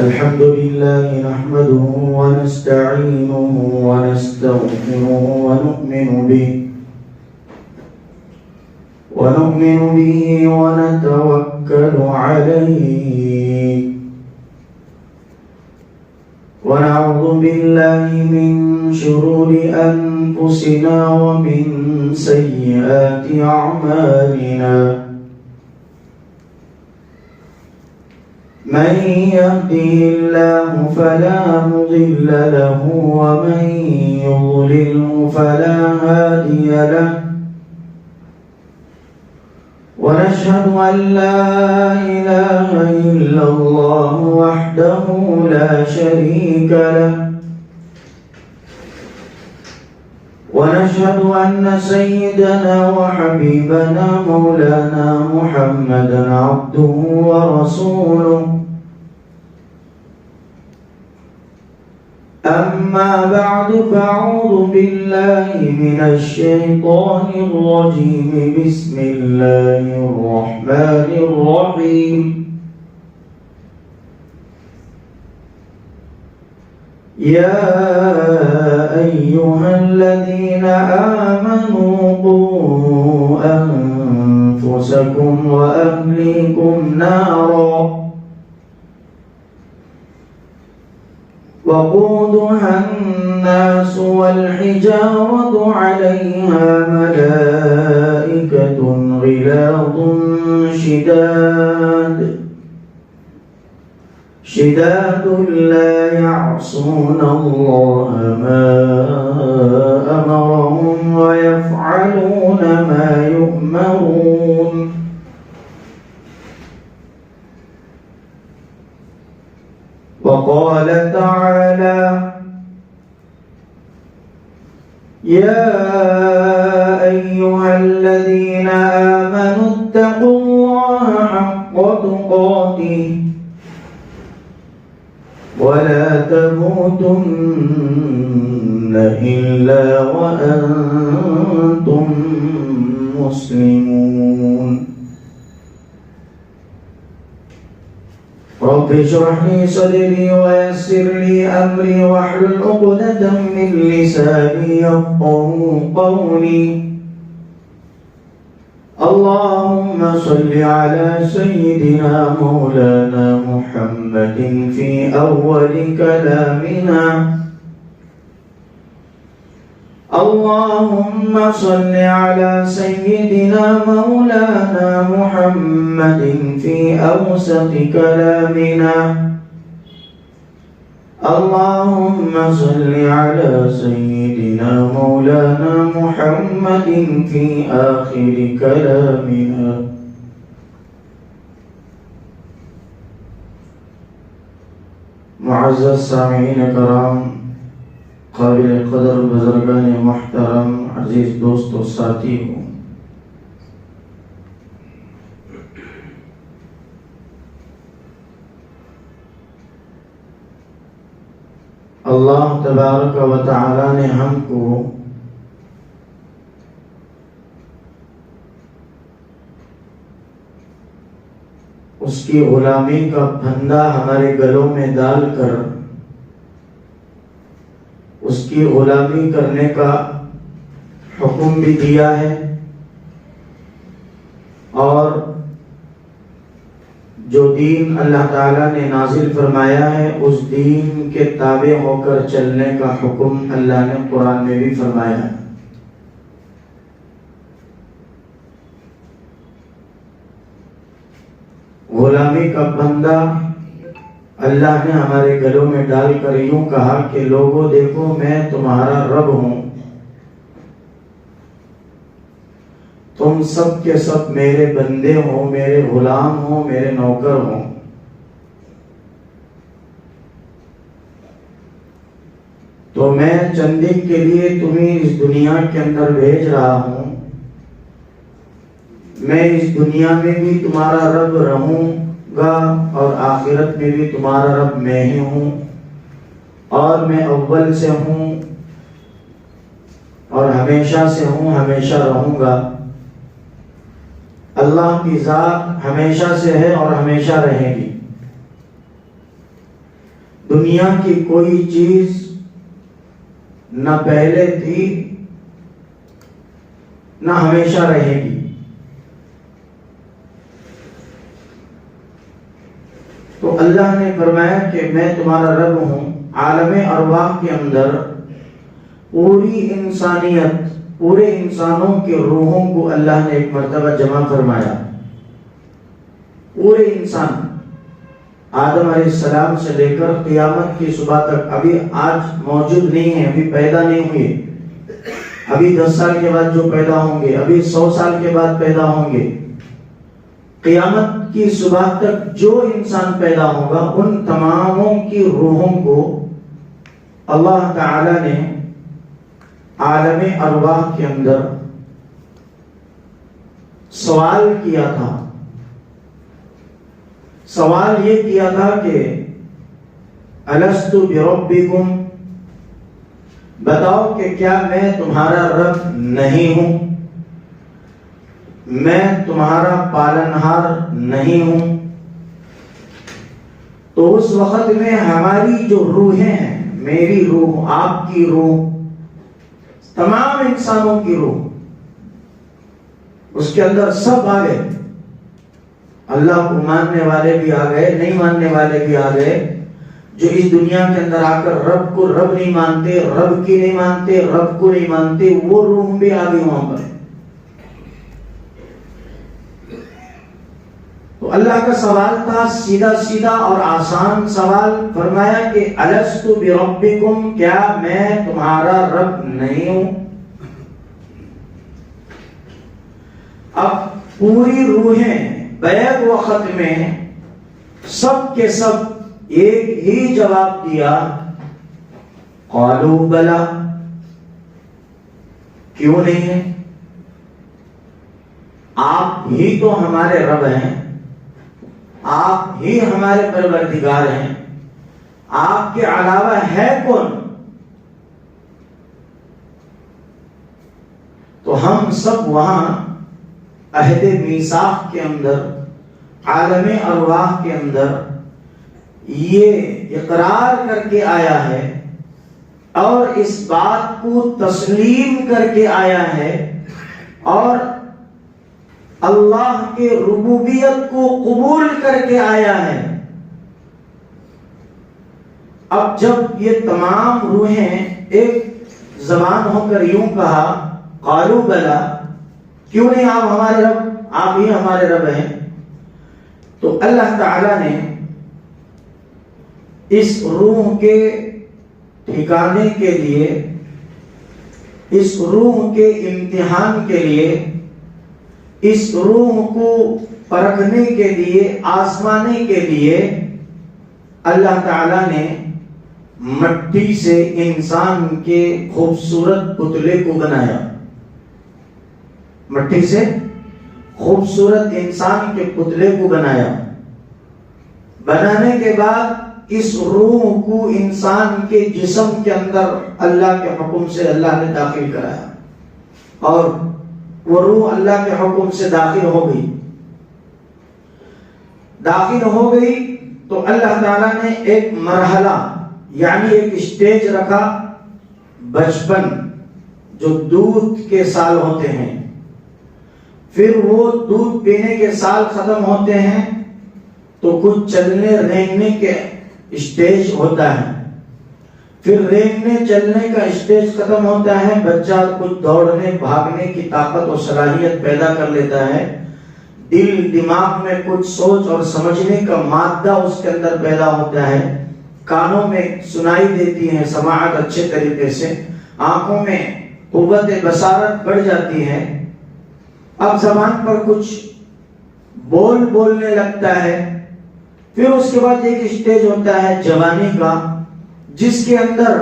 الحمد لله نحمده ونستعينه ونستغفره ونؤمن به ونتوكل عليه ونعوذ بالله من شرور أنفسنا ومن سيئات أعمالنا من يهده الله فلا مضل له ومن يضلله فلا هادي له ونشهد أن لا إله إلا الله وحده لا شريك له ونشهد أن سيدنا وحبيبنا مولانا محمدا عبده ورسوله أما بعد فأعوذ بالله من الشيطان الرجيم بسم الله الرحمن الرحيم يا أيها الذين آمنوا قوا أنفسكم وأهليكم نارا وقودها الناس والحجارة عليها ملائكة غلاظ شداد لا يعصون الله ما أمرهم ويفعلون ما يؤمرون وقال تعالى يا أيها الذين آمنوا اتقوا الله حق تقاته ولا تموتن إلا وأنتم مسلمون رب اشرح لي صدري ويسر لي أمري واحلل عقدة من لساني يفقهوا قولي اللهم صل على سيدنا مولانا محمد في أول كلامنا اللهم صل على سيدنا مولانا محمد في أوسط كلامنا اللهم صل على سيدنا مولانا محمد في آخر كلامنا معزز سامعین کرام، قابل قدر بزرگان محترم، عزیز دوست و ساتھی ہوں، اللہ تبارک و تعالی نے ہم کو اس کی غلامی کا پھندا ہمارے گلوں میں ڈال کر اس کی غلامی کرنے کا حکم بھی دیا ہے، اور جو دین اللہ تعالیٰ نے نازل فرمایا ہے اس دین کے تابع ہو کر چلنے کا حکم اللہ نے قرآن میں بھی فرمایا ہے۔ غلامی کا بندہ اللہ نے ہمارے گلوں میں ڈال کر یوں کہا کہ لوگوں دیکھو میں تمہارا رب ہوں، تم سب کے سب میرے بندے ہو، میرے غلام ہو، میرے نوکر ہو۔ تو میں چند دن کے لیے تمہیں اس دنیا کے اندر بھیج رہا ہوں، میں اس دنیا میں بھی تمہارا رب رہوں گا اور آخرت میں بھی تمہارا رب میں ہی ہوں، اور میں اول سے ہوں اور ہمیشہ سے ہوں، ہمیشہ رہوں گا۔ اللہ کی ذات ہمیشہ سے ہے اور ہمیشہ رہے گی۔ دنیا کی کوئی چیز نہ پہلے تھی نہ ہمیشہ رہے گی. تو اللہ نے فرمایا کہ میں تمہارا رب ہوں. عالم ارواح کے اندر پوری انسانیت، پورے انسانوں کے روحوں کو اللہ نے ایک مرتبہ جمع فرمایا. پورے انسان آدم علیہ السلام سے لے کر قیامت کی صبح تک، ابھی آج موجود نہیں ہیں، ابھی پیدا نہیں ہوئے، ابھی 10 سال کے بعد جو پیدا ہوں گے، ابھی 100 سال کے بعد پیدا ہوں گے، قیامت کی صبح تک جو انسان پیدا ہوگا، ان تماموں کی روحوں کو اللہ تعالی نے عالم ارواح کے اندر سوال کیا تھا. سوال یہ کیا تھا کہ الست بربکم، بتاؤ کہ کیا میں تمہارا رب نہیں ہوں، میں تمہارا پالنہار نہیں ہوں. تو اس وقت میں ہماری جو روحیں ہیں، میری روح، آپ کی روح، تمام انسانوں کی روح، اس کے اندر سب آ گئے. اللہ کو ماننے والے بھی آ گئے، نہیں ماننے والے بھی آ گئے. جو اس دنیا کے اندر آ کر رب کو رب نہیں مانتے، رب کی نہیں مانتے، رب کو نہیں مانتے، وہ روح بھی آ گئی وہاں پر. تو اللہ کا سوال تھا سیدھا سیدھا اور آسان سوال. فرمایا کہ الست بربکم، کیا میں تمہارا رب نہیں ہوں. اب پوری روحیں بیک وقت میں سب کے سب ایک ہی جواب دیا، قالوا بلا، کیوں نہیں ہے؟ آپ ہی تو ہمارے رب ہیں، آپ ہی ہمارے پروردگار ہیں، آپ کے علاوہ ہے کون؟ تو ہم سب وہاں عہد میثاق کے اندر، عالم ارواح کے اندر یہ اقرار کر کے آیا ہے اور اس بات کو تسلیم کر کے آیا ہے اور اللہ کے ربوبیت کو قبول کر کے آیا ہے. اب جب یہ تمام روحیں ایک زبان ہو کر یوں کہا قالوا بلا، کیوں نہیں آپ ہمارے رب، آپ ہی ہمارے رب ہیں، تو اللہ تعالی نے اس روح کے ٹھکانے کے لیے، اس روح کے امتحان کے لیے، اس روح کو پرکھنے کے لیے، آزمانے کے لیے اللہ تعالی نے مٹی سے انسان کے خوبصورت پتلے کو بنایا. مٹی سے خوبصورت انسان کے پتلے کو بنایا. بنانے کے بعد اس روح کو انسان کے جسم کے اندر اللہ کے حکم سے اللہ نے داخل کرایا اور وہ روح اللہ کے حکم سے داخل ہو گئی. داخل ہو گئی تو اللہ تعالیٰ نے ایک مرحلہ یعنی ایک اسٹیج رکھا. بچپن جو دودھ کے سال ہوتے ہیں، پھر وہ دودھ پینے کے سال ختم ہوتے ہیں تو کچھ چلنے رینگنے کے اسٹیج ہوتا ہے. پھر رینگنے چلنے کا اسٹیج ختم ہوتا ہے، بچہ کچھ دوڑنے بھاگنے کی طاقت اور صلاحیت پیدا کر لیتا ہے. دل دماغ میں کچھ سوچ اور سمجھنے کا مادہ اس کے اندر پیدا ہوتا ہے. کانوں میں سنائی دیتی ہے سماعت اچھے طریقے سے، آنکھوں میں قوت بصارت بڑھ جاتی ہے. اب زبان پر کچھ بولنے لگتا ہے. پھر اس کے بعد ایک اسٹیج ہوتا ہے جوانی کا، جس کے اندر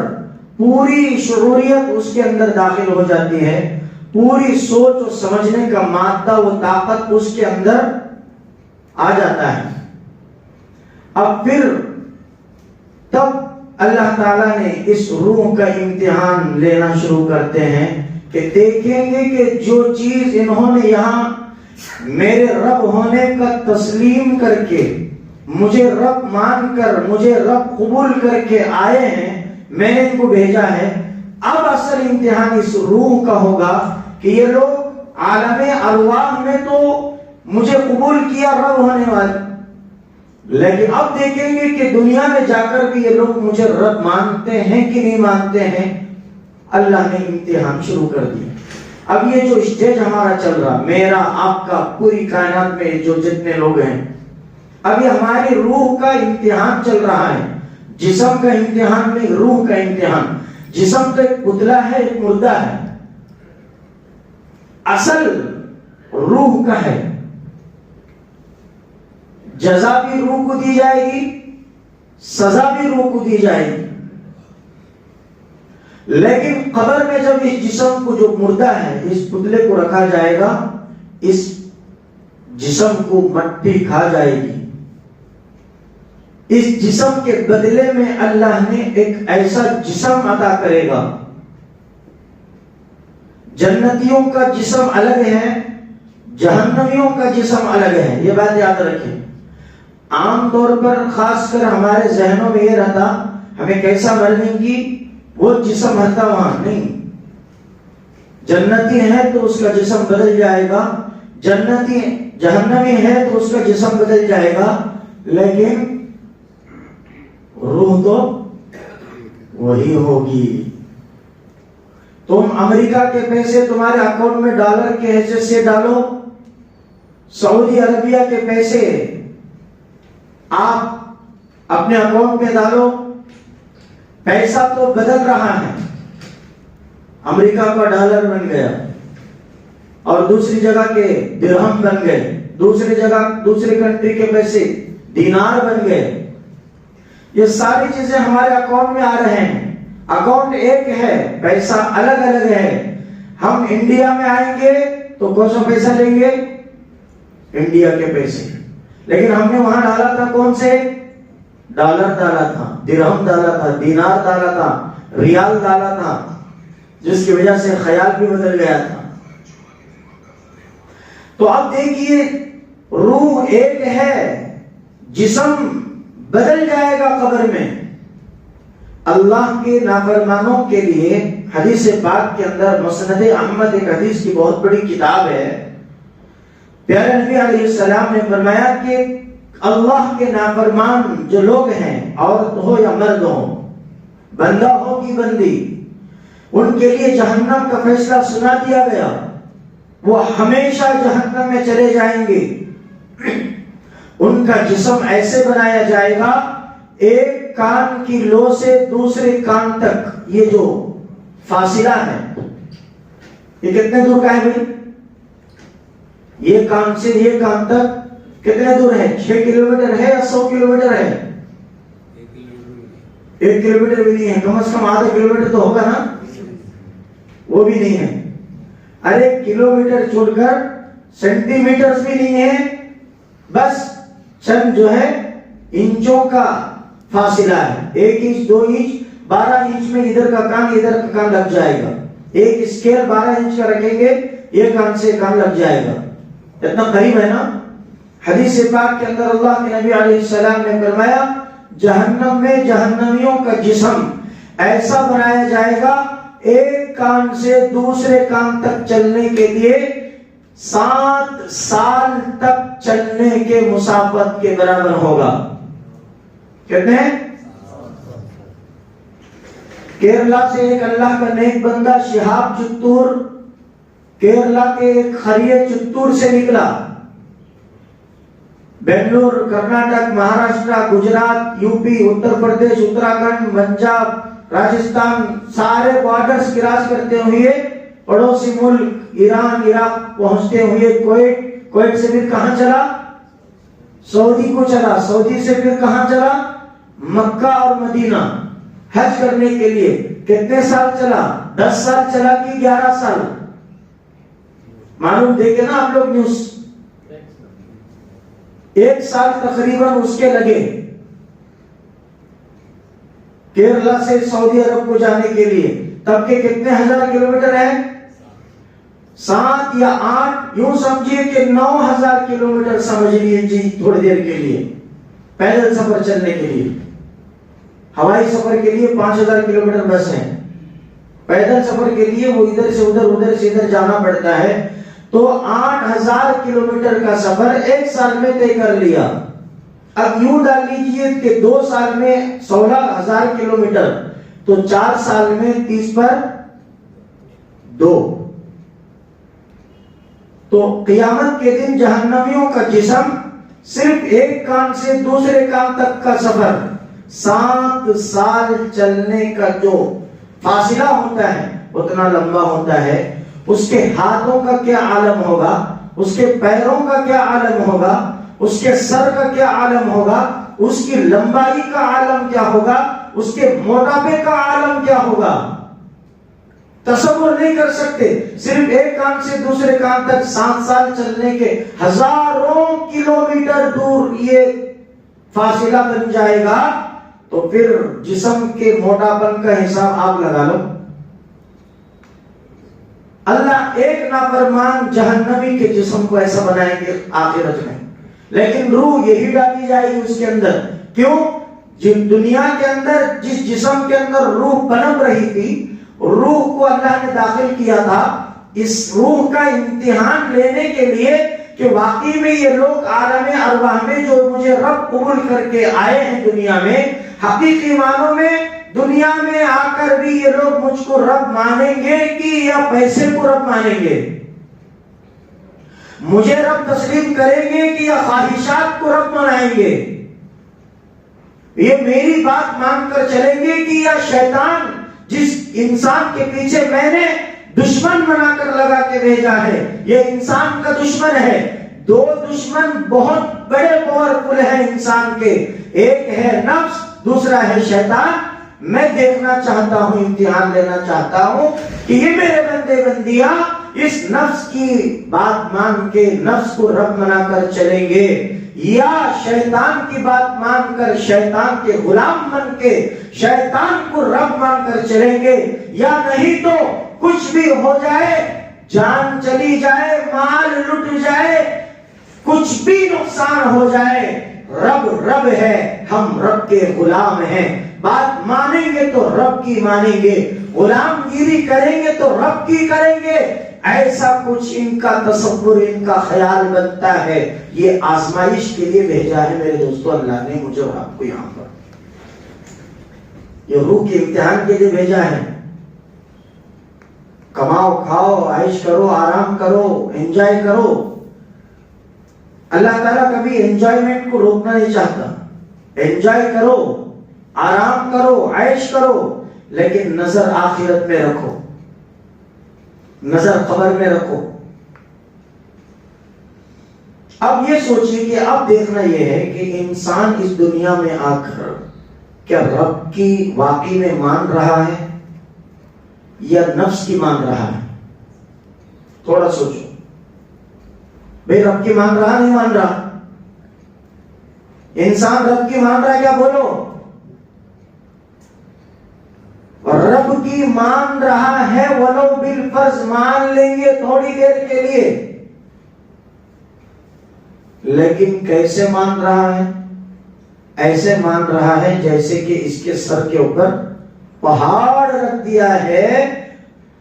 پوری شعوریت اس کے اندر داخل ہو جاتی ہے. پوری سوچ اور سمجھنے کا مادہ و طاقت اس کے اندر آ جاتا ہے. اب پھر تب اللہ تعالیٰ نے اس روح کا امتحان لینا شروع کرتے ہیں کہ دیکھیں گے کہ جو چیز انہوں نے یہاں میرے رب ہونے کا تسلیم کر کے مجھے رب مان کر، مجھے رب قبول کر کے آئے ہیں، میں نے ان کو بھیجا ہے۔ اب اصل امتحان اس روح کا ہوگا کہ یہ لوگ عالم ارواح میں تو مجھے قبول کیا رب ہونے والے، لیکن اب دیکھیں گے کہ دنیا میں جا کر بھی یہ لوگ مجھے رب مانتے ہیں کہ نہیں مانتے ہیں۔ اللہ نے امتحان شروع کر دیا۔ اب یہ جو اسٹیج ہمارا چل رہا، میرا، آپ کا، پوری کائنات میں جو جتنے لوگ ہیں، اب یہ ہماری روح کا امتحان چل رہا ہے۔ جسم کا امتحان نہیں، روح کا امتحان۔ جسم تو ایک پتلا ہے، ایک مردہ ہے، اصل روح کا ہے۔ جزا بھی روح کو دی جائے گی، سزا بھی روح کو دی جائے گی، لیکن قبر میں جب اس جسم کو جو مردہ ہے، اس پتلے کو رکھا جائے گا، اس جسم کو مٹی کھا جائے گی۔ اس جسم کے بدلے میں اللہ نے ایک ایسا جسم عطا کرے گا۔ جنتیوں کا جسم الگ ہے، جہنمیوں کا جسم الگ ہے، یہ بات یاد رکھیں۔ عام طور پر خاص کر ہمارے ذہنوں میں یہ رہتا ہمیں کیسا مرنے کی وہ جسم رہتا، وہاں نہیں۔ جنتی ہے تو اس کا جسم بدل جائے گا، جنتی جہنمی ہے تو اس کا جسم بدل جائے گا، لیکن روح تو وہی ہوگی۔ تم امریکہ کے پیسے تمہارے اکاؤنٹ میں ڈالر کے حیثیت سے ڈالو، سعودی عربیہ کے پیسے آپ اپنے اکاؤنٹ میں ڈالو، پیسہ تو بدل رہا ہے۔ امریکہ کا ڈالر بن گیا اور دوسری جگہ کے درہم بن گئے، دوسری جگہ دوسری کنٹری کے پیسے دینار بن گئے۔ یہ ساری چیزیں ہمارے اکاؤنٹ میں آ رہے ہیں۔ اکاؤنٹ ایک ہے، پیسہ الگ الگ ہے۔ ہم انڈیا میں آئیں گے تو کون سا پیسہ لیں گے؟ انڈیا کے پیسے، لیکن ہم نے وہاں ڈالا تھا کون سے؟ ڈالر ڈالا تھا، درہم ڈالا تھا، دینار ڈالا تھا، ریال ڈالا تھا، جس کی وجہ سے خیال بھی بدل گیا تھا۔ تو اب دیکھیے، روح ایک ہے، جسم بدل جائے گا قبر میں۔ اللہ کے نافرمانوں کے لیے حدیث پاک کے اندر مسند احمد ایک حدیث کی بہت بڑی کتاب ہے۔ پیارے نبی علیہ السلام نے فرمایا کہ اللہ کے نافرمان جو لوگ ہیں، عورت ہو یا مرد ہو، بندہ ہو کہ بندی، ان کے لیے جہنم کا فیصلہ سنا دیا گیا۔ وہ ہمیشہ جہنم میں چلے جائیں گے۔ ان کا جسم ایسے بنایا جائے گا، ایک کان کی لو سے دوسرے کان تک یہ جو فاصلہ ہے، یہ کتنے دور کا ہے بھائی؟ یہ کان سے یہ کان تک کتنے دور ہے؟ 6 کلومیٹر ہے یا 100 کلومیٹر ہے؟ 1 کلومیٹر بھی نہیں ہے، کم از کم آدھا کلومیٹر تو ہوگا نا، وہ بھی نہیں ہے۔ ارے کلومیٹر چھوڑ کر سینٹی میٹر بھی نہیں ہے، بس چند جو ہے انچوں کا فاصلہ ہے۔ 1 انچ 2 انچ 12 انچ میں ادھر کا کان ادھر کا کان لگ جائے گا۔ ایک اسکیل 12 انچ کا رکھیں گے، یہ کان سے کان لگ جائے گا، اتنا قریب ہے نا۔ حدیث پاک کے اندر اللہ کے نبی علیہ السلام نے فرمایا جہنم میں جہنمیوں کا جسم ایسا بنایا جائے گا، ایک کان سے دوسرے کان تک چلنے کے لیے 7 سال تک چلنے کے مسافت کے برابر ہوگا۔ کہتے ہیں کیرلا سے ایک اللہ کا نیک بندہ شہاب چتور، کیرلا کے ایک خریے چتور سے نکلا، بنگلور، کرناٹک، مہاراشٹر، گجرات، یو پی، اتر پردیش، اتراکھنڈ، پنجاب، راجستھان، سارے بارڈرز کراس کرتے ہوئے پڑوسی ملک ایران، عراق پہنچتے ہوئے کویت سے پھر کہاں چلا؟ سعودی کو چلا، سعودی سے پھر کہاں چلا؟ مکہ اور مدینہ حج کرنے کے لیے۔ کتنے سال چلا؟ 10 سال چلا کہ 11 سال؟ معلوم دیکھے نا آپ لوگ نیوز، 1 سال تقریباً اس کے لگے کیرلا سے سعودی عرب کو جانے کے لیے۔ تب کے کتنے ہزار کلومیٹر ہے؟ 7 یا 8، یوں سمجھیے کہ 9000 کلومیٹر سمجھ لیے جی تھوڑی دیر کے لیے۔ پیدل سفر چلنے کے لیے. ہوائی سفر کے لیے 5000 کلومیٹر بس ہے. پیدل سفر کے لیے وہ ادھر سے ادھر ادھر سے ادھر جانا پڑتا ہے. تو 8000 کلومیٹر کا سفر 1 سال میں طے کر لیا. اب یوں ڈال لیجئے کہ 2 سال میں 16000 کلومیٹر، تو 4 سال میں 30 پر 2. تو قیامت کے دن جہنمیوں کا جسم صرف ایک کام سے دوسرے کام تک کا سفر 7 سال چلنے کا جو فاصلہ ہوتا ہے اتنا لمبا ہوتا ہے. اس کے ہاتھوں کا کیا عالم ہوگا، اس کے پیروں کا کیا عالم ہوگا، اس کے سر کا کیا عالم ہوگا، اس کی لمبائی کا عالم کیا ہوگا، اس کے موٹاپے کا عالم کیا ہوگا. تصور نہیں کر سکتے. صرف ایک کام سے دوسرے کام تک 7 سال چلنے کے ہزاروں کلومیٹر دور یہ فاصلہ بن جائے گا. تو پھر جسم کے موٹاپن کا حساب آپ لگا لو. اللہ ایک نافرمان جہنمی کے جسم کو ایسا بنائیں گے آخرت میں، لیکن روح یہی ڈالی جائے گی اس کے اندر. کیوں؟ جن دنیا کے اندر جس جسم کے اندر روح پنپ رہی تھی، روح کو اللہ نے داخل کیا تھا اس روح کا امتحان لینے کے لیے کہ واقعی میں یہ لوگ عالم ارواح میں جو مجھے رب قبول کر کے آئے ہیں دنیا میں، حقیقی معنوں میں دنیا میں آ کر بھی یہ لوگ مجھ کو رب مانیں گے کہ یا پیسے کو رب مانیں گے، مجھے رب تسلیم کریں گے کہ یا خواہشات کو رب منائیں گے، یہ میری بات مان کر چلیں گے کہ یا شیطان جس انسان کے پیچھے میں نے دشمن بنا کر لگا کے بھیجا ہے یہ انسان کا دشمن ہے. 2 دشمن بہت بڑے پاورفل ہیں انسان کے، ایک ہے نفس، دوسرا ہے شیطان. میں دیکھنا چاہتا ہوں، امتحان لینا چاہتا ہوں کہ یہ میرے بندے بندیاں اس نفس کی بات مان کے نفس کو رب بنا کر چلیں گے، یا شیطان کی بات مان کر شیطان کے غلام بن کے شیطان کو رب مان کر چلیں گے. یا نہیں تو کچھ بھی ہو جائے، جان چلی جائے، مال لٹ جائے، کچھ بھی نقصان ہو جائے، رب رب ہے، ہم رب کے غلام ہیں. بات مانیں گے تو رب کی مانیں گے، غلام گیری کریں گے تو رب کی کریں گے. ایسا کچھ ان کا تصور، ان کا خیال بنتا ہے. یہ آزمائش کے لیے بھیجا ہے میرے دوستو اللہ نے مجھے اور آپ کو یہاں پر. یہ روح کے امتحان کے لیے بھیجا ہے. کماؤ، کھاؤ، عیش کرو، آرام کرو، انجوائے کرو. اللہ تعالیٰ کبھی انجوائمنٹ کو روکنا نہیں چاہتا. انجوائے کرو، آرام کرو، عیش کرو، لیکن نظر آخرت میں رکھو، نظر قبر میں رکھو. اب یہ سوچیے کہ اب دیکھنا یہ ہے کہ انسان اس دنیا میں آ کر کیا رب کی واقعی میں مان رہا ہے یا نفس کی مان رہا ہے. تھوڑا سوچو بھئی، رب کی مان رہا نہیں مان رہا؟ انسان رب کی مان رہا ہے کیا؟ بولو. اور رب کی مان رہا ہے ولو بالفرض، مان لیں گے تھوڑی دیر کے لیے، لیکن کیسے مان رہا ہے؟ ایسے مان رہا ہے جیسے کہ اس کے سر کے اوپر پہاڑ رکھ دیا ہے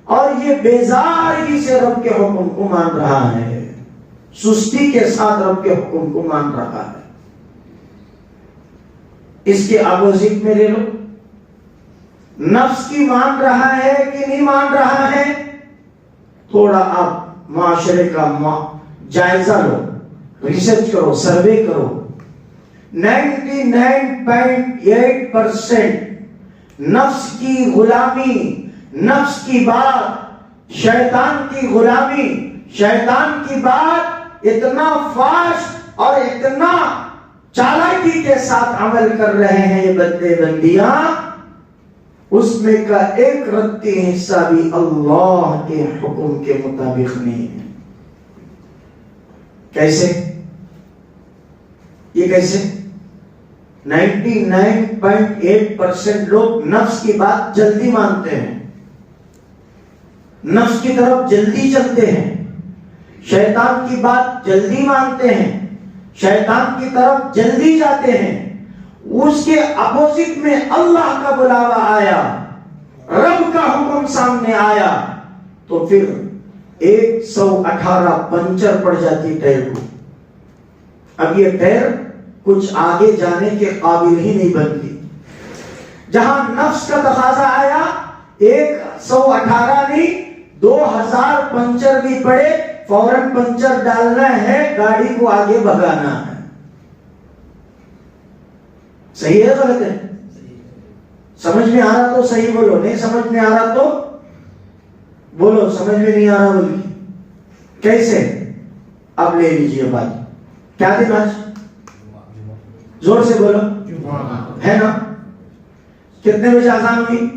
اور یہ بیزاری سے رب کے حکم کو مان رہا ہے، سستی کے ساتھ رب کے حکم کو مان رہا ہے. اس کے اپوزٹ میں لے لو، نفس کی مان رہا ہے کہ نہیں مان رہا ہے. تھوڑا آپ معاشرے کا جائزہ لو، ریسرچ کرو، سروے کرو. 99.8% نفس کی غلامی، نفس کی بات، شیطان کی غلامی، شیطان کی بات اتنا فاسٹ اور اتنا چالاکی کے ساتھ عمل کر رہے ہیں یہ بندے بندیاں، اس میں کا ایک رتی حصہ بھی اللہ کے حکم کے مطابق نہیں ہے. کیسے؟ یہ کیسے؟ 99.8% لوگ نفس کی بات جلدی مانتے ہیں، نفس کی طرف جلدی چلتے ہیں، شیطان کی بات جلدی مانتے ہیں، شیطان کی طرف جلدی جاتے ہیں. اس کے اپوزٹ میں اللہ کا بلاوا آیا، رب کا حکم سامنے آیا، تو پھر 118 پنچر پڑ جاتی ٹائر کو. اب یہ ٹائر کچھ آگے جانے کے قابل ہی نہیں بنتی. جہاں نفس کا تقاضا آیا 118 نہیں 2000 پنچر بھی پڑے، فوراً پنچر ڈالنا ہے، گاڑی کو آگے بھگانا ہے. صحیح ہے غلط ہے؟ سمجھ میں آ رہا تو صحیح بولو، نہیں سمجھ میں آ رہا تو بولو سمجھ میں نہیں آ رہا بولی. کیسے؟ اب لے لیجئے بات. کیا دن آج؟ زور سے بولو. ہے نا؟ کتنے بجے اذان ہوئی؟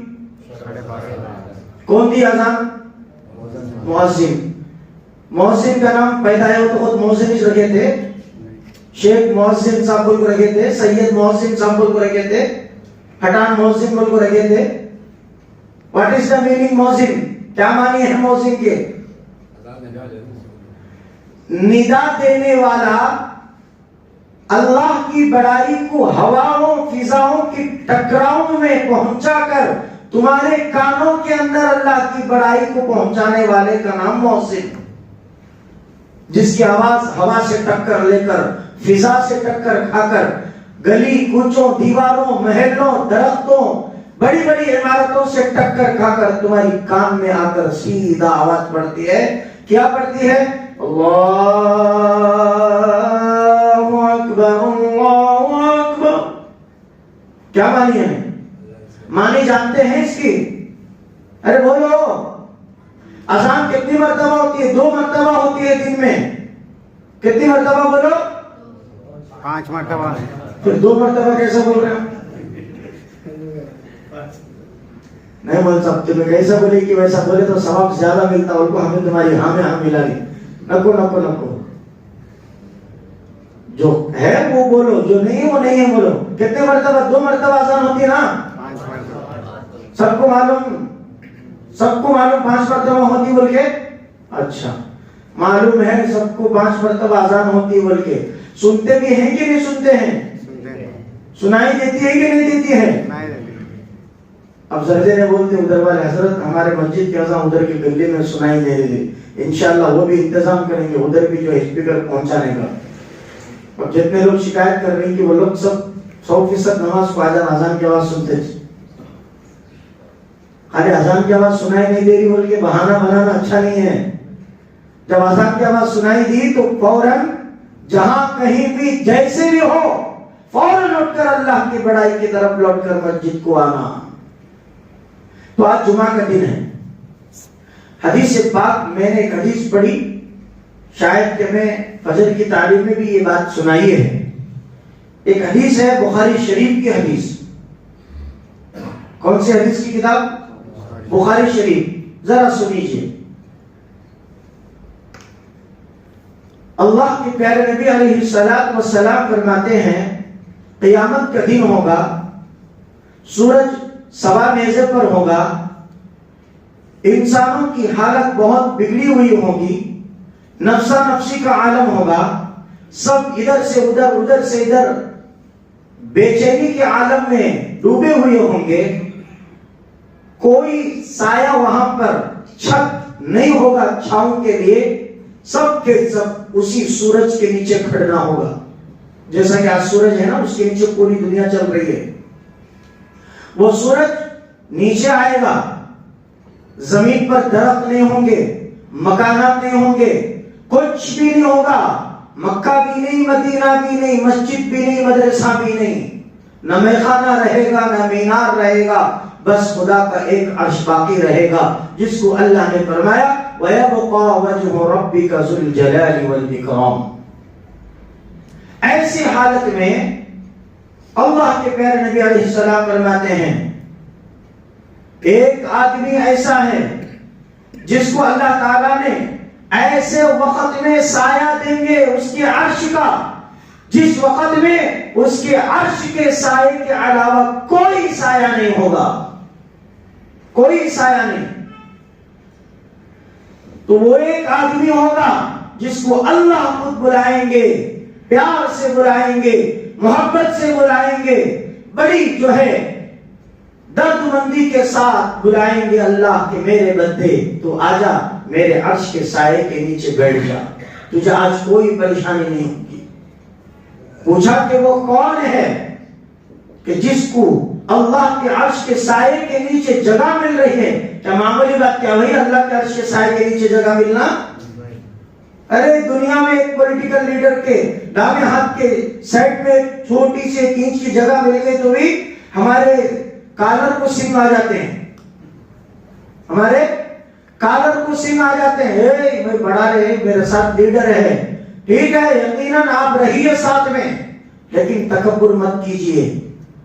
کون دی اذان؟ مؤذن. مؤذن کا نام پیدا ہے تو خود مؤذن ہی رکھے تھے. شیخ مؤذن صاحب بول کو رکھے تھے، سید مؤذن صاحب بول کو رکھے تھے، پٹھان مؤذن بول کو رکھے تھے. واٹ از دا میننگ مؤذن؟ کیا معنی ہے مؤذن کے؟ ندا دینے والا. اللہ کی بڑائی کو ہواؤں فضاؤں کی ٹکراؤں میں پہنچا کر تمہارے کانوں کے اندر اللہ کی بڑائی کو پہنچانے والے کا نام مؤذن. جس کی آواز ہوا سے ٹکر لے کر، فضا سے ٹکر کھا کر، گلی کوچوں دیواروں محلوں درختوں بڑی بڑی عمارتوں سے ٹکر کھا کر تمہاری کان میں آ کر سیدھا آواز پڑتی ہے. کیا پڑتی ہے؟ اللہ اکبر اللہ اکبر. کیا معنی ہے؟ معنی جانتے ہیں اس کی؟ ارے بولو. اذان کتنی مرتبہ ہوتی ہے؟ 2 مرتبہ ہوتی ہے دن میں. کتنی مرتبہ بولو؟ 5 مرتبہ. پھر 2 مرتبہ کیسا بول رہے ہیں؟ نہیں بول سکتے. میں کیسا بولے کہ ویسا بولے تو ثواب زیادہ ملتا، اور کو ہمیں تمہاری ہاں میں ہاں ملا لی. نکو نکو نکو. جو ہے وہ بولو، جو نہیں وہ نہیں ہے بولو. کتنے مرتبہ؟ 2 مرتبہ اذان ہوتی ہے نا؟ 5 مرتبہ. سب کو معلوم؟ سب کو معلوم 5 مرتبہ ہوتی بول کے؟ اچھا معلوم ہے سب کو 5 مرتبہ اذان ہوتی بول کے. سنتے بھی ہیں کہ نہیں سنتے ہیں؟ سنائی دیتی ہے کہ نہیں دیتی ہے؟ اب زردے نے بولتے ادھر والے حضرت ہمارے مسجد کے اذان ادھر کی گلی میں سنائی دے رہے. انشاءاللہ وہ بھی انتظام کریں گے ادھر بھی جو اسپیکر پہنچانے کا. اور جتنے لوگ شکایت کر رہے ہیں کہ وہ لوگ سب 100% نماز کو اذان کی آواز سنتے تھے. خالی اذان کی آواز سنائی نہیں دے رہی بول کے بہانہ بنانا اچھا نہیں ہے. جب اذان کی آواز سنائی دی تو فوراً جہاں کہیں بھی جیسے بھی ہو فوراً اٹھ کر اللہ کی بڑائی کی طرف لوٹ کر مسجد کو آنا. تو آج جمعہ کا دن ہے. حدیث پاک میں نے ایک حدیث پڑھی، شاید کہ میں فجر کی تعلیم میں بھی یہ بات سنائی ہے. ایک حدیث ہے بخاری شریف کی حدیث. کون سی حدیث کی کتاب؟ بخاری شریف. ذرا سنیجئے. اللہ کے پیارے نبی علیہ الصلوۃ والسلام فرماتے ہیں قیامت کا دن ہوگا، سورج سوا نیزے پر ہوگا، انسانوں کی حالت بہت بگڑی ہوئی ہوگی، نفسا نفسی کا عالم ہوگا، سب ادھر سے ادھر ادھر سے ادھر بے چینی کے عالم میں ڈوبے ہوئے ہوں گے. کوئی سایہ وہاں پر چھت نہیں ہوگا چھاؤں کے لیے. سب کے سب اسی سورج کے نیچے کھڑنا ہوگا. جیسا کہ آج سورج ہے نا اس کے نیچے پوری دنیا چل رہی ہے. وہ سورج نیچے آئے گا، زمین پر درخت نہیں ہوں گے، مکانات نہیں ہوں گے، کچھ بھی نہیں ہوگا. مکہ بھی نہیں، مدینہ بھی نہیں، مسجد بھی نہیں، مدرسہ بھی نہیں. نہ میخانہ رہے گا نہ مینار رہے گا، بس خدا کا ایک عرش باقی رہے گا جس کو اللہ نے فرمایا وَيَبْقَى وَجْهُ رَبِّكَ ذُو الْجَلَالِ وَالْإِكْرَامِ. ایسی حالت میں اللہ کے پیارے نبی علیہ السلام فرماتے ہیں ایک آدمی ایسا ہے جس کو اللہ تعالیٰ نے ایسے وقت میں سایہ دیں گے اس کے عرش کا، جس وقت میں اس کے عرش کے سائے کے علاوہ کوئی سایہ نہیں ہوگا، کوئی سایہ نہیں. تو وہ ایک آدمی ہوگا جس کو اللہ خود بلائیں گے، پیار سے بلائیں گے، محبت سے بلائیں گے، بڑی جو ہے درد مندی کے ساتھ بلائیں گے اللہ کے میرے بندے تو آجا میرے عرش کے سائے کے نیچے بیٹھ جا، تجھے آج کوئی پریشانی نہیں ہوگی۔ پوچھا کہ وہ کون ہے کہ جس کو اللہ کے عرش کے سائے کے نیچے جگہ مل رہی ہے؟ کیا معمولی بات کیا وہی اللہ کے عرش کے سائے کے نیچے جگہ ملنا؟ ارے دنیا میں ایک پولیٹیکل لیڈر کے دائیں ہاتھ کے سائڈ میں چھوٹی سی 1 انچ کی جگہ مل گئی تو بھی ہمارے کالر کو سنگ آ جاتے ہیں، ہمارے کالر کو سنگ آ جاتے ہیں، اے میں بڑا رہے میرے ساتھ لیڈر ہے، ٹھیک ہے یقیناً آپ رہیے ساتھ میں، لیکن تکبر مت کیجئے،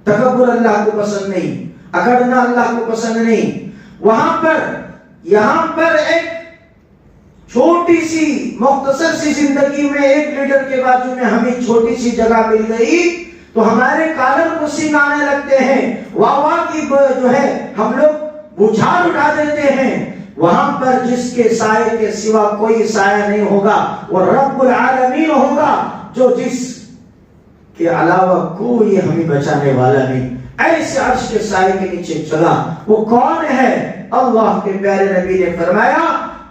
تکبر اللہ کو پسند نہیں، اکڑنا اللہ کو پسند نہیں۔ یہاں پر ایک چھوٹی سی مختصر سی زندگی میں ایک لیڈر کے بازو میں ہمیں چھوٹی سی جگہ مل گئی تو ہمارے کالر کو سنگ آنے لگتے ہیں، واہ واہ کی جو ہے ہم لوگ بچھار اٹھا دیتے ہیں۔ وہاں پر جس کے سائے کے سوا کوئی سایہ نہیں ہوگا وہ رب العالمین ہوگا، جو جس کے علاوہ کوئی ہمیں بچانے والا نہیں۔ ایسے عرش کے سائے کے نیچے جگہ وہ کون ہے؟ اللہ کے پیارے نبی نے فرمایا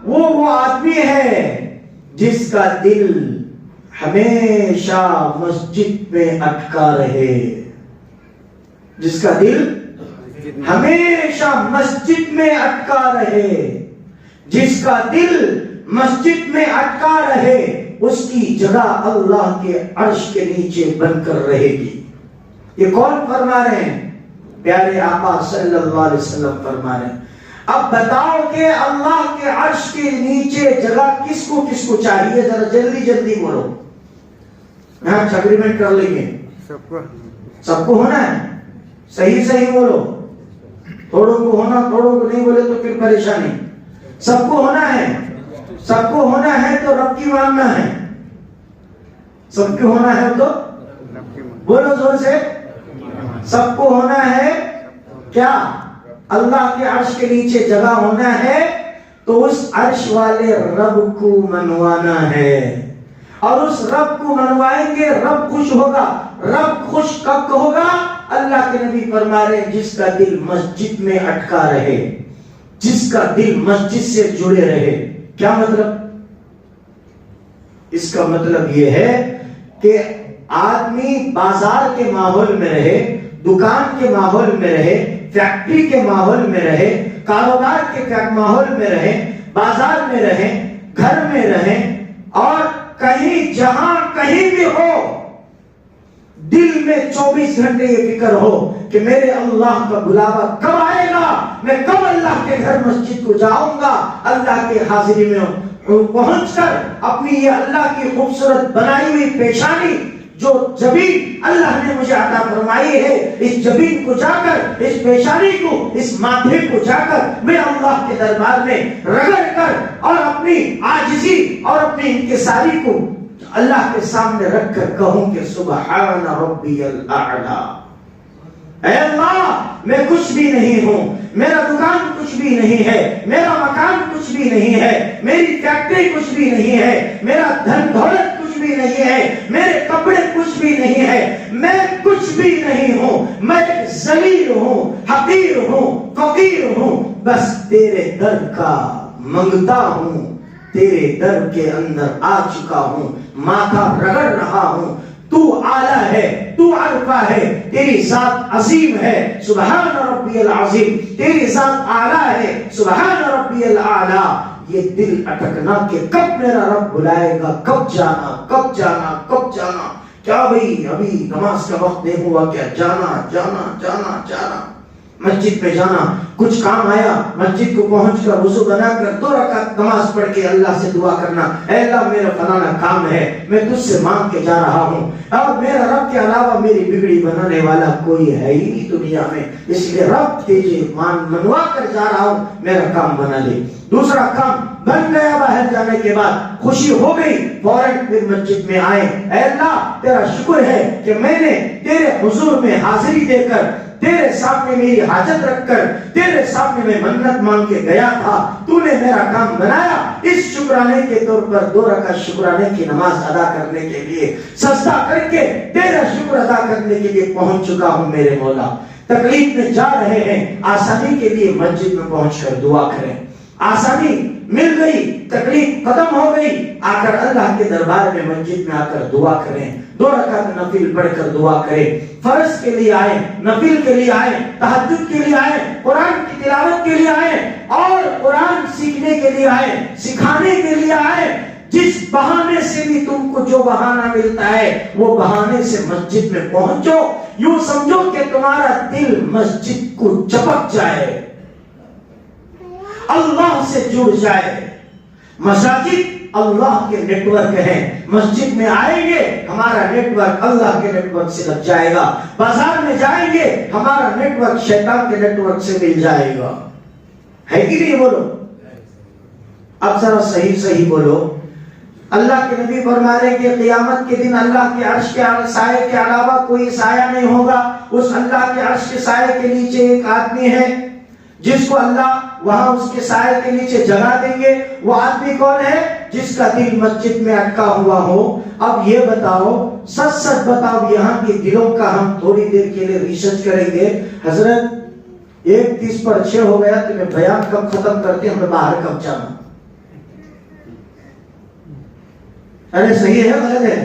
وہ آدمی ہے جس کا دل ہمیشہ مسجد میں اٹکا رہے، جس کا دل ہمیشہ مسجد میں اٹکا رہے، جس کا دل مسجد میں اٹکا رہے اس کی جگہ اللہ کے عرش کے نیچے بن کر رہے گی۔ یہ کون فرما رہے ہیں؟ پیارے آقا صلی اللہ علیہ وسلم فرما رہے ہیں۔ اب بتاؤ کہ اللہ کے عرش کے نیچے جگہ کس کو چاہیے؟ ذرا جلدی جلدی بولو، یہاں اگریمنٹ کر لیں گے۔ سب کو ہونا ہے؟ صحیح بولو، تھوڑوں کو ہونا، تھوڑوں کو نہیں بولے تو پھر پریشانی۔ سب کو ہونا ہے، سب کو ہونا ہے تو رب کی ماننا ہے، سب کو ہونا ہے تو بولو زور سے، سب کو ہونا ہے کیا؟ اللہ کے عرش کے نیچے جگہ ہونا ہے تو اس عرش والے رب کو منوانا ہے، اور اس رب کو منوائیں گے رب خوش ہوگا۔ رب خوش کب ہوگا؟ اللہ کے نبی فرما رہے ہیں جس کا دل مسجد میں اٹکا رہے، جس کا دل مسجد سے جڑے رہے۔ کیا مطلب؟ اس کا مطلب یہ ہے کہ آدمی بازار کے ماحول میں رہے، دکان کے ماحول میں رہے، فیکٹری کے ماحول میں رہے، کاروبار کے ماحول میں رہے، بازار میں رہے، گھر میں رہے، اور کہیں جہاں کہیں بھی ہو دل میں 24 گھنٹے یہ فکر ہو کہ میرے اللہ کا بلاوا کب آئے گا، میں کب اللہ کے گھر مسجد کو جاؤں گا، اللہ کے حاضری میں پہنچ کر اپنی یہ اللہ کی خوبصورت بنائی ہوئی پیشانی جو جبین اللہ نے مجھے عطا فرمائی ہے، اس جبین کو جا کر، اس پیشانی کو، اس ماتھے کو جا کر میں اللہ کے دربار میں رگڑ کر اور اپنی عاجزی اور اپنی انکساری کو اللہ کے سامنے رکھ کر کہوں کہ سبحان ربی الاعلی، اے اللہ میں کچھ بھی نہیں ہوں، میرا دکان کچھ بھی نہیں ہے، میرا مکان کچھ بھی نہیں ہے، میری فیکٹری کچھ بھی نہیں ہے، میرا دھن دولت کچھ بھی نہیں ہے، میرے کپڑے کچھ بھی نہیں ہے، میں کچھ بھی نہیں ہوں، میں ذلیل ہوں، حقیر ہوں، فقیر ہوں، بس تیرے در کا منگتا ہوں، تیرے در کے اندر آ چکا ہوں، ماتھا رگڑ رہا ہوں، تو اعلیٰ ہے، تو عرفہ ہے، تیری ذات عظیم ہے، سبحان ربی العظیم، تیری ذات اعلیٰ ہے، سبحان ربی الاعلیٰ۔ یہ دل اٹکنا کہ کب میرا رب بلائے گا، کب جانا، کب جانا، کب جانا، کیا بھئی ابھی نماز کا وقت نہیں ہوا کیا، جانا جانا جانا جانا، مسجد پہ جانا، کچھ کام آیا مسجد کو پہنچ کر وضو بنا کر 2 رکعت نماز پڑھ کے اللہ سے دعا کرنا، اے اللہ میرا فلانا کام ہے، میں تجھ سے مانگ کے جا رہا ہوں، اور میرا رب کے علاوہ میری بگڑی بنانے والا کوئی ہے ہی نہیں دنیا میں، اس لیے رب تجھے منوا کر جا رہا ہوں، میرا کام بنا لے۔ دوسرا کام بن گیا، باہر جانے کے بعد خوشی ہو گئی، فوراً پھر مسجد میں آئے، اے اللہ تیرا شکر ہے کہ میں نے تیرے حضور میں حاضری دے کر تیرے سامنے میری حاجت رکھ کر تیرے سامنے میں منت مانگ کے گیا تھا، تو نے میرا کام بنایا، اس شکرانے کے طور پر 2 رکعت شکرانے کی نماز ادا کرنے کے لیے سجدہ کر کے تیرا شکر ادا کرنے کے لیے پہنچ چکا ہوں میرے مولا۔ تکلیف میں جا رہے ہیں، آسانی کے لیے مسجد میں پہنچ کر دعا کریں۔ آسانی مل گئی، تکلیف ختم ہو گئی، آ کر اللہ کے دربار میں مسجد میں آ کر دعا کریں، 2 رکعت نفل پڑھ کر دعا کریں۔ فرض کے لیے آئے، نفل کے لیے آئے، تہجد کے لیے آئے، قرآن کی تلاوت کے لیے آئے، اور قرآن سیکھنے کے لیے آئے، سکھانے کے لیے آئے۔ جس بہانے سے بھی تم کو جو بہانہ ملتا ہے وہ بہانے سے مسجد میں پہنچو، یوں سمجھو کہ تمہارا دل مسجد کو چپک جائے، اللہ سے جڑ جائے۔ مساجد اللہ کے نیٹ ورک ہیں، مسجد میں آئیں گے ہمارا نیٹ ورک اللہ کے نیٹ ورک سے لگ جائے گا، بازار میں جائیں گے ہمارا نیٹ ورک شیطان کے نیٹ ورک سے مل جائے گا، ہے کہ نہیں؟ بولو اب ذرا صحیح بولو۔ اللہ کے نبی فرما رہے کہ قیامت کے دن اللہ کے عرش کے سائے کے علاوہ کوئی سایہ نہیں ہوگا، اس اللہ کے عرش کے سائے کے نیچے ایک آدمی ہے جس کو اللہ وہاں اس کے سائے کے نیچے جگہ دیں گے۔ وہ آدمی کون ہے؟ جس کا دل مسجد میں اٹکا ہوا ہو۔ اب یہ بتاؤ، سچ بتاؤ، یہاں کے دلوں کا ہم تھوڑی دیر کے لیے ریسرچ کریں گے۔ حضرت 1:30 پر 6 ہو گیا، تمہیں بیان کب ختم کرتے، ہمیں باہر کب جانا؟ ارے صحیح ہے غلط ہے؟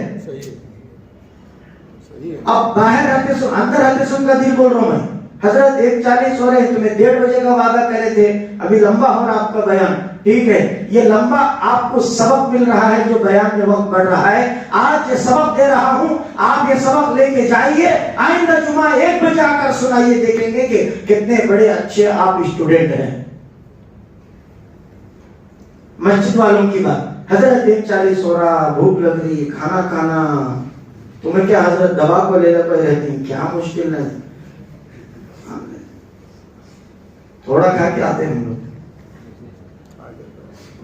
اب باہر رہتے سن، اندر رہتے سن کا دل بول رہا ہوں میں۔ حضرت 1:40 ہو رہے ہیں، تمہیں 1:30 بجے کا وعدہ کرے تھے، ابھی لمبا ہو رہا آپ کا بیان، ٹھیک ہے؟ یہ لمبا آپ کو سبق مل رہا ہے جو بیان میں وقت بڑھ رہا ہے، آج یہ سبق دے رہا ہوں، آپ یہ سبق لے کے جائیے، آئندہ جمعہ 1 بجے آ کر سنائیے، دیکھیں گے کہ کتنے بڑے اچھے آپ اسٹوڈنٹ ہیں۔ مسجد والوں کی بات، حضرت 1:40 ہو رہا، بھوک لگ رہی، کھانا کھانا، تمہیں کیا حضرت دوا کو لے لے پہ رہتی ہیں؟ کیا مشکل ہے، تھوڑا کھا کے آتے ہیں ہم لوگ،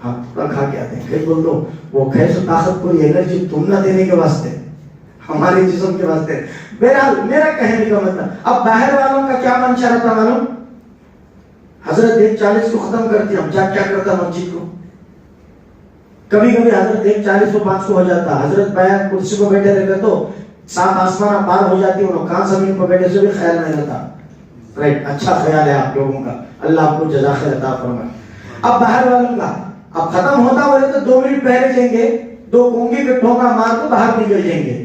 ہاں تھوڑا کھا کے آتے ہیں، کئی بول دو وہ خیس و طاقت پوری انرجی تم نہ دینے کے واسطے، ہمارے جسم کے واسطے۔ بہرحال میرا کہنے کا مطلب، اب باہر والوں کا کیا منشا رہتا معلوم؟ حضرت 1:40 کو ختم کرتی، ہم کیا کرتا مسجد کو؟ کبھی کبھی حضرت 1:40 کو 5 کو ہو جاتا، حضرت بیان کرسی کو بیٹھے رہتے تو 7 آسمان پار ہو جاتی، انہوں کہاں زمین پر بیٹھے سے بھی خیال نہیں رہتا۔ رائٹ، اچھا خیال ہے آپ لوگوں کا، اللہ آپ کو جزا خیر عطا فرمائے۔ اب باہر والوں کا اب ختم ہوتا بولے تو 2 منٹ پہلے جائیں گے، 2 کونگی کے ٹھوکا مار تو باہر نکل جائیں گے۔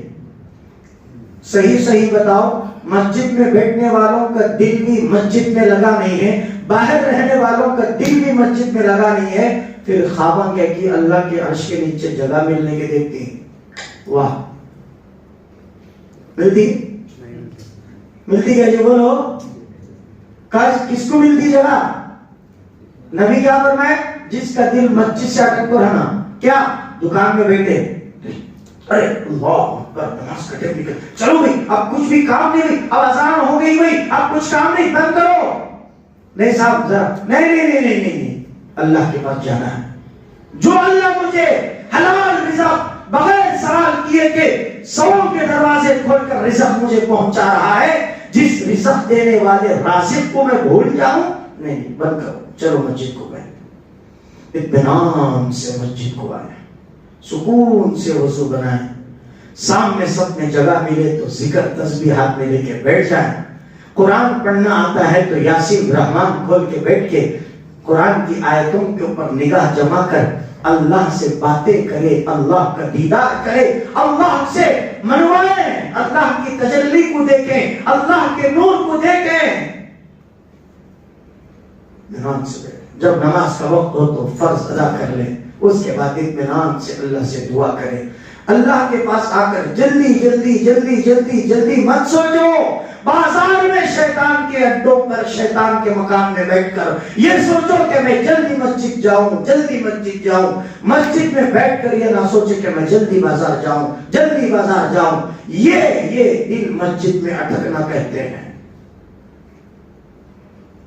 صحیح بتاؤ، مسجد میں بیٹھنے والوں کا دل بھی مسجد میں لگا نہیں ہے، باہر رہنے والوں کا دل بھی مسجد میں لگا نہیں ہے، پھر خواباں کیا کہ اللہ کے عرش کے نیچے جگہ ملنے کے دیکھتے ہیں، واہ ملتی کیا؟ جو بولو کس کو ملتی جگہ؟ نبی کیا فرمائے؟ جس کا دل مسجد سے اٹک کر رہنا، کیا دکان میں بیٹھے، ارے اللہ اکبر، نماز کا ٹائم نکل، چلو بھائی اب کچھ بھی کام نہیں، اب اذان ہو گئی بھائی، اب کچھ کام نہیں، بند کرو، نہیں صاحب ذرا نہیں، اللہ کے پاس جانا ہے۔ جو اللہ مجھے حلال رزق بغیر سوال کیے کہ 100 کے دروازے کھول کر رزق مجھے پہنچا رہا ہے، جس رزق دینے والے رازق کو میں بھول جاؤں، نہیں بند کرو، چلو مسجد کو گئے، اطمینان سے مسجد کو آئے، سکون سے وضو بنائیں، سامنے سب میں جگہ ملے تو ذکر تسبیحات میں لے کے بیٹھ جائیں، قرآن پڑھنا آتا ہے تو یاسین رحمان کھول کے بیٹھ کے قرآن کی آیتوں کے اوپر نگاہ جما کر اللہ سے باتیں کرے، اللہ کا دیدار کرے، اللہ سے منوائیں، اللہ کی تجلی کو دیکھیں، اللہ کے نور کو دیکھیں، اطمینان سے بیٹھیں۔ جب نماز کا وقت ہو تو فرض ادا کر لیں، اس کے بعد اطمینان سے اللہ سے دعا کریں۔ اللہ کے پاس آ کر جلدی مت سوچو، بازار میں شیطان کے اڈوں پر شیطان کے مقام میں بیٹھ کر یہ سوچو کہ میں جلدی مسجد جاؤں، مسجد میں بیٹھ کر یہ نہ سوچے کہ میں جلدی بازار جاؤں، یہ دل مسجد میں اٹکنا کہتے ہیں،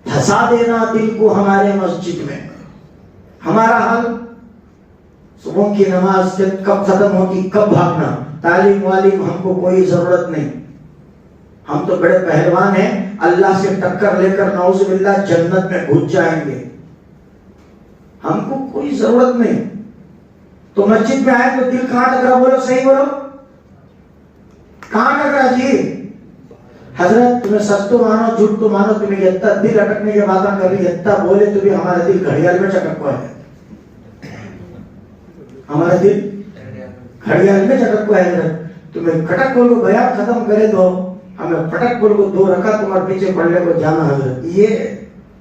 پھنسا دینا دل کو ہمارے مسجد میں۔ ہمارا حل صبح کی نماز کب ختم ہوگی، کب بھاگنا، تعلیم والیم ہم کو کوئی ضرورت نہیں، ہم تو بڑے پہلوان ہیں، اللہ سے ٹکر لے کر نعوذ باللہ جنت میں گھس جائیں گے. ہم کو کوئی ضرورت نہیں. تو مسجد میں آئے تو دل کہاں ٹکرا؟ بولو صحیح بولو, کہاں ٹکرا جی؟ حضرت تمہیں سچ تو مانو جھوٹ تو مانو, تمہیں اتنا دل اٹکنے کی باتیں کر رہی, اتنا بولے تو بھی ہمارا دل گھڑیال میں چٹک ہوا ہے. ہمارا دل گھڑیال میں چٹک ہوا ہے. حضرت تمہیں کھٹک بول کو بیان ختم کرے دو, ہمیں پھٹک بول کو 2 رکعت تمہارے پیچھے پڑھنے کو جانا. حضرت یہ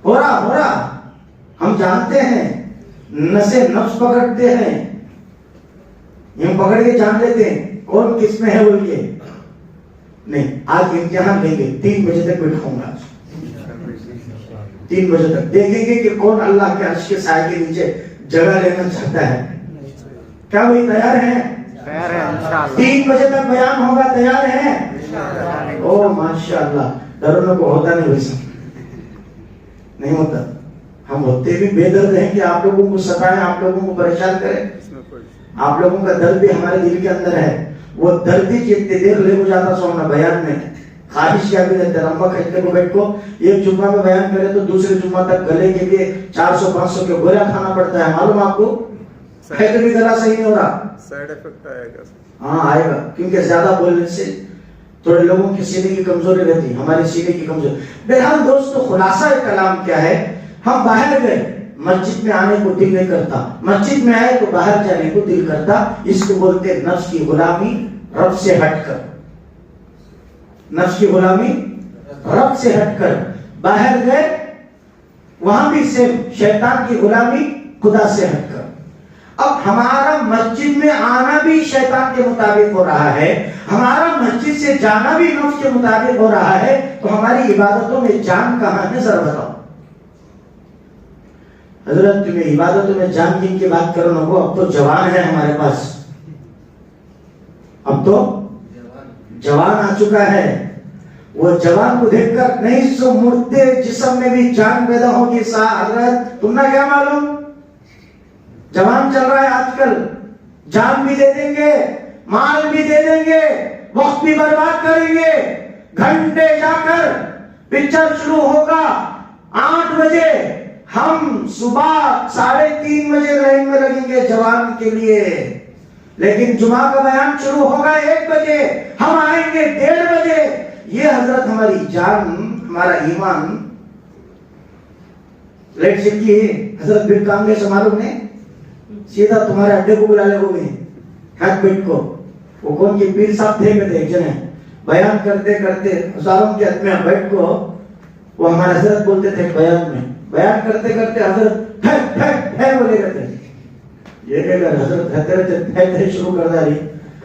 ہو رہا ہم جانتے ہیں, نسے نفس پکڑتے ہیں, ہم پکڑ کے جان لیتے ہیں کون کس میں ہے بول کے. نہیں, آج امتحان لیں گے, 3 بجے تک بٹھاؤں گا. 3 بجے تک دیکھیں گے کہ کون اللہ کے عرش کے سائے کے نیچے جگہ لینا چاہتا ہے. کیا وہی تیار ہیں؟ 3 بجے تک بیان ہوگا, تیار ہیں؟ او ماشاءاللہ, ڈرنے کو ہوتا نہیں ویسا, نہیں ہوتا. ہم ہوتے بھی بے درد ہیں کہ آپ لوگوں کو ستائیں, آپ لوگوں کو پریشان کریں. آپ لوگوں کا درد بھی ہمارے دل کے اندر ہے. وہ درد ہی جتنی دیر لے کو جاتا سو ہمیں بیان میں خواہش کیا بھی رہتے. لمبا کھینچنے کو بیٹھ کو ایک جمعہ میں بیان کرے تو دوسرے جمعہ تک گلے کے لیے 400-500 کے گولیاں کھانا پڑتا ہے. معلوم آپ کو ہے کہ بھی گلا صحیح نہیں ہو رہا. سائیڈ ایفیکٹ آئے گا. ہاں آئے گا, کیونکہ زیادہ بولنے سے تھوڑے لوگوں کی سینے کی کمزوری رہتی, ہماری سینے کی کمزوری. بہرحال دوستو, خلاصہ کلام کیا ہے؟ ہم باہر گئے, مسجد میں آنے کو دل نہیں کرتا, مسجد میں آئے تو باہر جانے کو دل کرتا. اس کو بولتے ہیں نفس کی غلامی رب سے ہٹ کر. نفس کی غلامی رب سے ہٹ کر باہر گئے, وہاں بھی سیم شیطان کی غلامی خدا سے ہٹ کر. اب ہمارا مسجد میں آنا بھی شیطان کے مطابق ہو رہا ہے, ہمارا مسجد سے جانا بھی نفس کے مطابق ہو رہا ہے, تو ہماری عبادتوں میں جان کہاں ہے ذرا بتاؤ. حضرت تمہیں عبادتوں میں جان جن کی بات کرو نا, وہ اب تو جوان ہے ہمارے پاس, اب تو جوان آ چکا ہے. وہ جوان کو دیکھ کر نہیں سو مردے جسم میں بھی جان پیدا ہوگی. حضرت تم نے کیا معلوم, جوان چل رہا ہے آج کل, جان بھی دے دیں گے, مال بھی دے دیں گے, وقت بھی برباد کریں گے. گھنٹے جا کر پکچر شروع ہوگا 8 بجے, ہم صبح 3:30 بجے لائن میں لگیں گے جوان کے لیے. لیکن جمعہ کا بیان شروع ہوگا 1 بجے, ہم آئیں گے 1:30 بجے. یہ حضرت ہماری جان, ہمارا ایمان لیٹ چکی ہے. حضرت پھر کام کے معلوم نے سیدھا تمہارے اڈے کو بلا لے گے ہاتھ بیٹ کو. وہ کون کے پیر صاحب تھے میں ایک جنے بیان کرتے کرتے ہزاروں کے حد میں بیٹھ کو, وہ ہمارے حضرت بولتے تھے بیان کرتے کرتے حضرت بولے کرتے. یہ کہ اگر حضرت کہتے رہتے شروع کر دا رہی,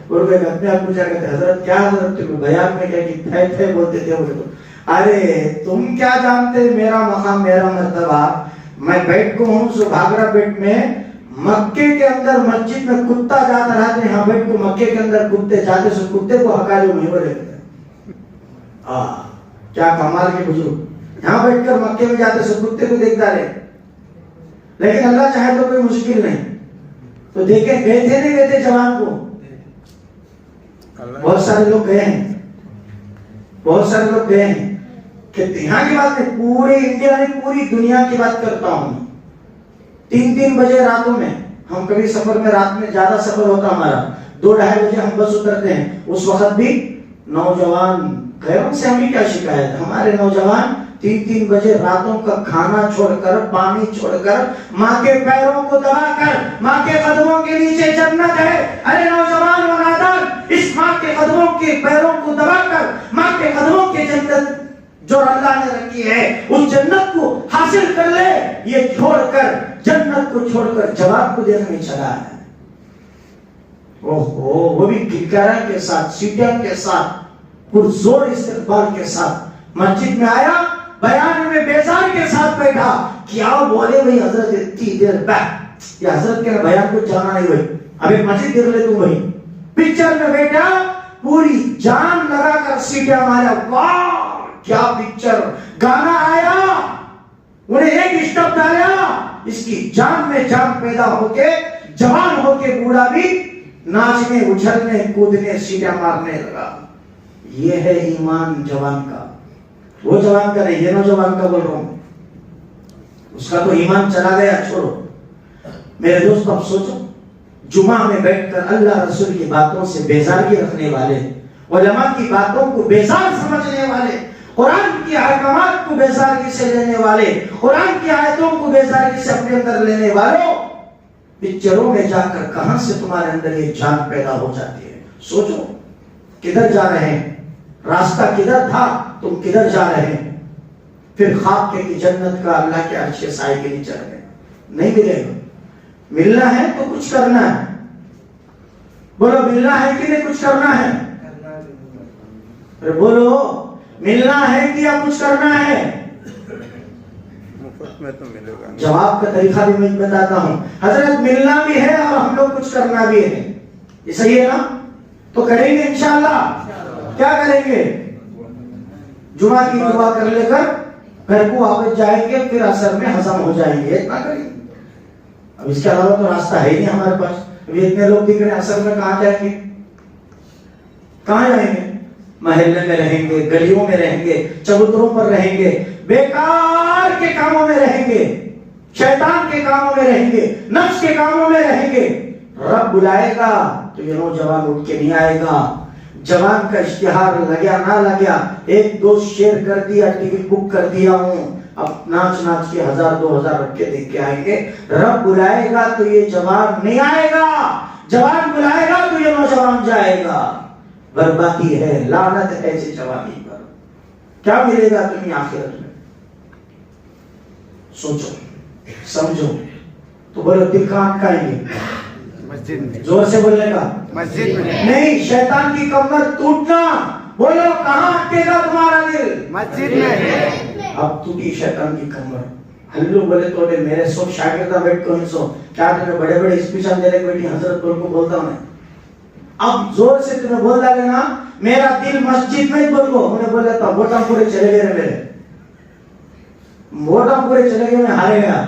اور وہ اپنے آپ پوچھا کرتے حضرت کیا حضرت بیان میں کیا کہ بولتے تھے. بولے تو ارے تم کیا جانتے, میرا مقام میرا مرتبہ, میں بیٹھ کو ہوں سو بھاگرا پیٹ میں. مکے کے اندر مسجد میں کتا جاتا رہا تو یہاں بیٹھ کو مکے کے اندر کتے جاتے سو کتے کو ہکا جو نہیں بولے کرتے. کیا کمال کے بزرگ, یہاں بیٹھ کر مکے میں جاتے سو کتے کو دیکھتا رہے. لیکن اللہ چاہے تو کوئی مشکل نہیں. تو دیکھیں گئے تھے نہیں گئے تھے جوان کو, بہت سارے لوگ گئے ہیں, بہت سارے لوگ گئے ہیں. کہ یہاں کی بات نہیں, پورے انڈیا میں پوری دنیا کی بات کرتا ہوں. 3 بجے راتوں میں ہم کبھی سفر میں, رات میں زیادہ سفر ہوتا ہمارا, 2-2:30 بجے ہم بس اترتے ہیں. اس وقت بھی نوجوان غیروں سے ہمیں کیا شکایت, ہمارے نوجوان 3 بجے راتوں کا کھانا چھوڑ کر, پانی چھوڑ کر, ماں کے پیروں کو دبا کر, ماں کے قدموں کے نیچے جنت ہے. ارے نوجوان و نادان, اس ماں کے قدموں کے پیروں کو دبا کر, ماں کے قدموں کے جنت جو اللہ نے رکھی ہے اس جنت کو حاصل کر لے. یہ چھوڑ کر, جنت کو چھوڑ کر جواب کو دیکھنے چلا ہے. وہ بھی کھلکارا کے ساتھ, سیٹیاں کے ساتھ, پرزور استقبال کے ساتھ مسجد میں آیا, بیان میں بیزار کے ساتھ بیٹھا. کیا بولے بھئی حضرت اتنی دیر بیٹھ, یہ حضرت کے بیان کو جانا نہیں بھئی, ابھی مسجد گر لے تو بھئی. پکچر میں بیٹھا, پوری جان لگا کر سیٹیاں مارا. واہ کیا پکچر, گانا آیا, انہیں ایک اسٹپ ڈالا, اس کی جان میں جان پیدا ہو کے, جوان ہو کے بوڑھا بھی ناچنے, اچھلنے, کودنے, سیٹیاں مارنے لگا. یہ ہے ایمان جوان کا. وہ جوان کا نہیں، یہ نوجوان کا بول رہا ہوں، اس کا تو ایمان چلا گیا، چھوڑو میرے دوست۔ اب سوچو جمعہ میں بیٹھ کر اللہ رسول کی باتوں سے بیزاری رکھنے والے، علماء کی باتوں کو بیزار سمجھنے والے، قرآن کی احکامات کو بیزاری سے لینے والے، قرآن کی آیتوں کو بیزاری سے اپنے اندر لینے والوں، پکچروں میں جا کر کہاں سے تمہارے اندر یہ جان پیدا ہو جاتی ہے؟ سوچو کدھر جا رہے ہیں، راستہ کدھر تھا، تم کدھر جا رہے ہیں؟ پھر خواب کے کی جنت کا اللہ کے عرش کے سائے کے نیچے رہے، نہیں ملے گا۔ ملنا ہے تو کچھ کرنا ہے، بولو ملنا ہے کہ نہیں کچھ کرنا ہے؟ بولو ملنا ہے کہ یا کچھ کرنا ہے؟ میں تو ملے گا۔ جواب کا طریقہ بھی میں بتاتا ہوں، حضرت ملنا بھی ہے اور ہم لوگ کچھ کرنا بھی ہے، یہ صحیح ہے نا؟ تو کریں گے انشاءاللہ۔ کیا کریں گے؟ جمعہ کی دعا کر لے کر گھر کو واپس جائیں گے، پھر عصر میں ہضم ہو جائیں گے، اتنا کریں گے۔ اب اس کے علاوہ تو راستہ ہے ہی نہیں ہمارے پاس۔ ابھی اتنے لوگ دکھ رہے ہیں، عصر میں کہاں جائیں گے؟ کہاں جائیں گے؟ محلے میں رہیں گے، گلیوں میں رہیں گے، چبوتروں پر رہیں گے، بیکار کے کاموں میں رہیں گے، شیطان کے کاموں میں رہیں گے، نفس کے کاموں میں رہیں گے۔ رب بلائے گا تو یہ نوجوان اٹھ کے نہیں آئے گا۔ جوان کا اشتہار لگیا نہ لگیا، ایک دو شیئر کر دیا، ٹکٹ بک کر دیا ہوں، اب ناچ ناچ کے 1000-2000 رکھ کے دیکھ کے آئیں گے۔ رب بلائے گا تو یہ جوان نہیں آئے گا، جوان بلائے گا تو یہ نوجوان جائے گا۔ بربادی ہے، لعنت ہے ایسی جوانی پر۔ کیا ملے گا تمہیں آخرت میں؟ سوچو سمجھو۔ تو بولو دل کہاں اٹکائیں گے؟ مسجد میں۔ زور سے بولنے کا مسجد میں نہیں، شیطان کی کمر ٹوٹنا۔ بولو کہاں اٹکے گا تمہارا دل؟ مسجد میں۔ اب ٹوٹی شیطان کی کمر۔ ہلو بولے تو میرے سب شاگردہ بیٹھ کو سو کیا تمہیں بڑے بڑے اسپیچ دے رہے بیٹی حضرت بول کو بولتا ہوں میں۔ اب زور سے تمہیں بول ڈالے نا میرا دل مسجد میں بول کو، انہیں بول لیتا ووٹاں پورے چلے گئے میرے، ووٹاں پورے چلے گئے، میں ہارے گیا۔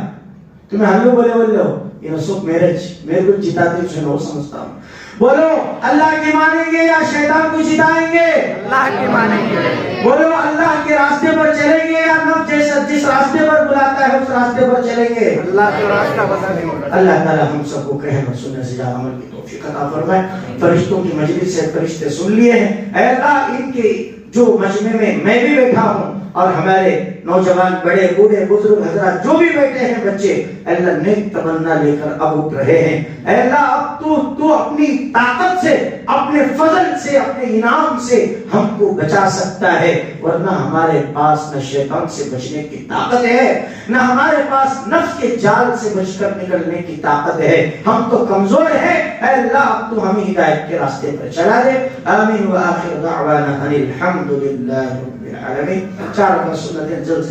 تمہیں ہلو بولے بول لو یہ سب میرے کو جتاتے اسے نو سمجھتا ہوں۔ بولو اللہ کی مانیں گے یا شیطان کو جتائیں گے؟ اللہ کی مانیں گے۔ بولو اللہ کے راستے پر چلیں گے یا نفس جیسا جس راستے پر بلاتا ہے اس راستے پر چلیں گے؟ اللہ کا راستہ بتا دیں گے۔ اللہ تعالی ہم سب کو کہنے سننے سے زیادہ عمل کی توفیق عطا فرمائے۔ فرشتوں کی مجلس سے فرشتے سن لیے ہیں، اے اللہ ان کے جو مجمع میں بھی بیٹھا ہوں اور ہمارے نوجوان بڑے بوڑھے بزرگ حضرات جو بھی بیٹھے ہیں بچے، اللہ نیک تمنا لے کر اب اٹھ رہے ہیں، اے اللہ اب تو اپنی طاقت سے، اپنے فضل سے، اپنے انعام سے ہم کو بچا سکتا ہے، ورنہ ہمارے پاس نہ شیطان سے بچنے کی طاقت ہے، نہ ہمارے پاس نفس کے جال سے بچ کر نکلنے کی طاقت ہے، ہم تو کمزور ہیں، اے اللہ اب تو ہمیں ہدایت کے راستے پر چلا دے۔ آمین وآخر دعوانا ان الحمد للہ رب العالمین۔ چار سنتیں جلد سے